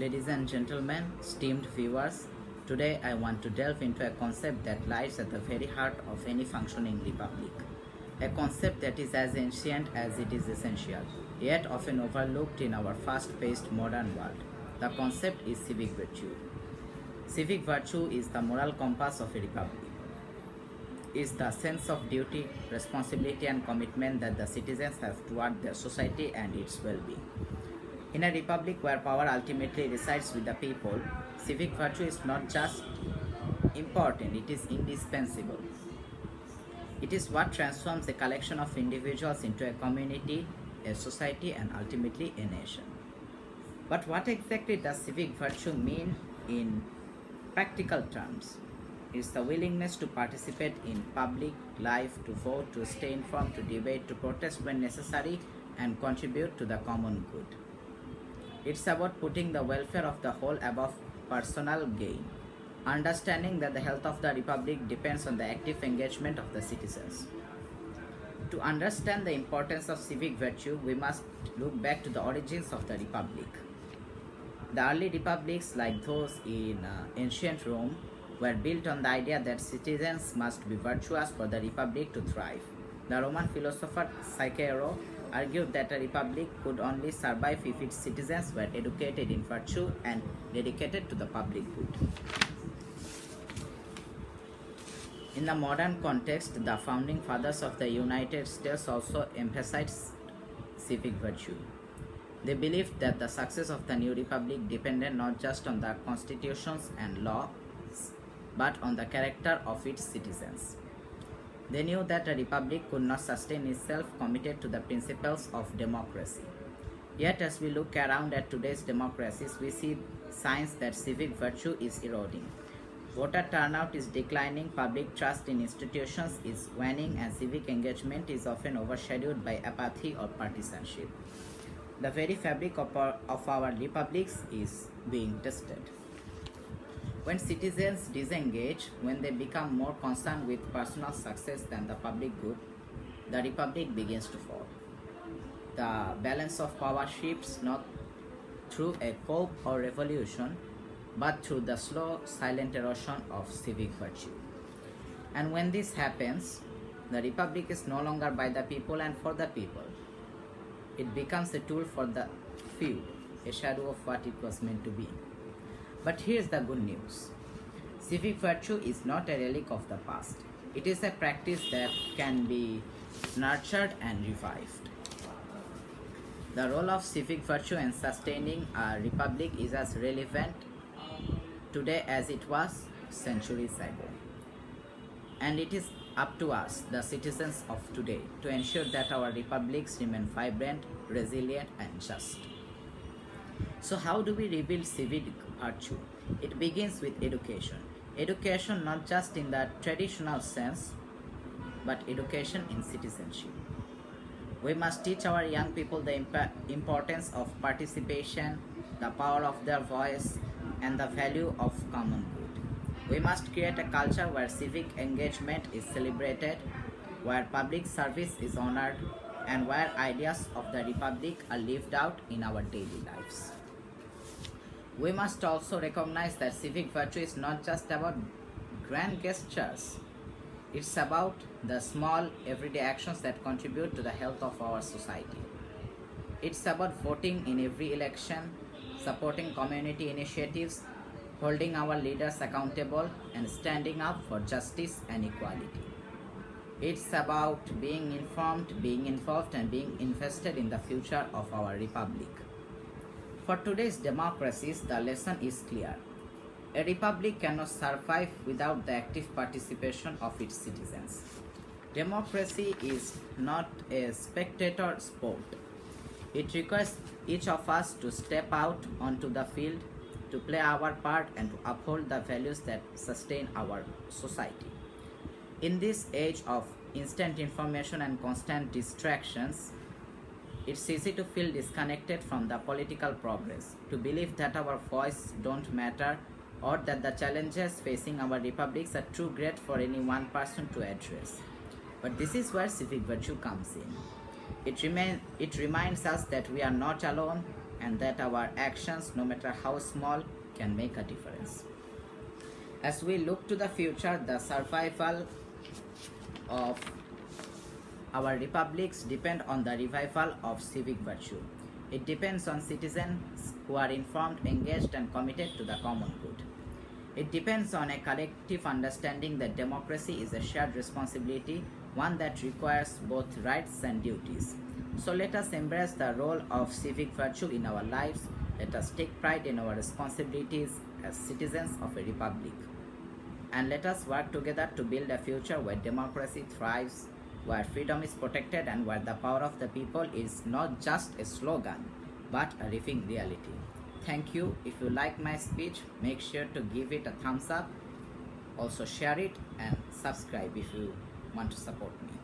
Ladies and gentlemen, esteemed viewers, today I want to delve into a concept that lies at the very heart of any functioning republic. A concept that is as ancient as it is essential, yet often overlooked in our fast-paced modern world. The concept is civic virtue. Civic virtue is the moral compass of a republic. It is the sense of duty, responsibility, and commitment that the citizens have toward their society and its well-being. In a republic where power ultimately resides with the people, civic virtue is not just important, it is indispensable. It is what transforms a collection of individuals into a community, a society, and ultimately a nation. But what exactly does civic virtue mean in practical terms? It's the willingness to participate in public life, to vote, to stay informed, to debate, to protest when necessary, and contribute to the common good. It's about putting the welfare of the whole above personal gain, understanding that the health of the republic depends on the active engagement of the citizens. To understand the importance of civic virtue, we must look back to the origins of the republic. The early republics, like those in ancient Rome, were built on the idea that citizens must be virtuous for the republic to thrive. The Roman philosopher Cicero argued that a republic could only survive if its citizens were educated in virtue and dedicated to the public good. In the modern context, the founding fathers of the United States also emphasized civic virtue. They believed that the success of the new republic depended not just on the constitutions and laws, but on the character of its citizens. They knew that a republic could not sustain itself committed to the principles of democracy. Yet, as we look around at today's democracies, we see signs that civic virtue is eroding. Voter turnout is declining, public trust in institutions is waning, and civic engagement is often overshadowed by apathy or partisanship. The very fabric of our republics is being tested. When citizens disengage, when they become more concerned with personal success than the public good, the republic begins to fall. The balance of power shifts not through a coup or revolution, but through the slow, silent erosion of civic virtue. And when this happens, the republic is no longer by the people and for the people. It becomes a tool for the few, a shadow of what it was meant to be. But here's the good news. Civic virtue is not a relic of the past. It is a practice that can be nurtured and revived. The role of civic virtue in sustaining a republic is as relevant today as it was centuries ago. And it is up to us, the citizens of today, to ensure that our republics remain vibrant, resilient, and just. So how do we rebuild civic virtue? It begins with education. Education not just in the traditional sense, but education in citizenship. We must teach our young people the importance of participation, the power of their voice, and the value of common good. We must create a culture where civic engagement is celebrated, where public service is honored, and where ideas of the republic are lived out in our daily lives. We must also recognize that civic virtue is not just about grand gestures. It's about the small, everyday actions that contribute to the health of our society. It's about voting in every election, supporting community initiatives, holding our leaders accountable, and standing up for justice and equality. It's about being informed, being involved, and being invested in the future of our republic. For today's democracies, the lesson is clear. A republic cannot survive without the active participation of its citizens. Democracy is not a spectator sport. It requires each of us to step out onto the field, to play our part, and to uphold the values that sustain our society. In this age of instant information and constant distractions, it's easy to feel disconnected from the political progress, to believe that our voice don't matter, or that the challenges facing our republics are too great for any one person to address. But this is where civic virtue comes in. It reminds us that we are not alone, and that our actions, no matter how small, can make a difference. As we look to the future, the survival of our republics depend on the revival of civic virtue. It depends on citizens who are informed, engaged, and committed to the common good. It depends on a collective understanding that democracy is a shared responsibility, one that requires both rights and duties. So let us embrace the role of civic virtue in our lives. Let us take pride in our responsibilities as citizens of a republic. And let us work together to build a future where democracy thrives, where freedom is protected, and where the power of the people is not just a slogan but a living reality. Thank you. If you like my speech, make sure to give it a thumbs up. Also share it and subscribe if you want to support me.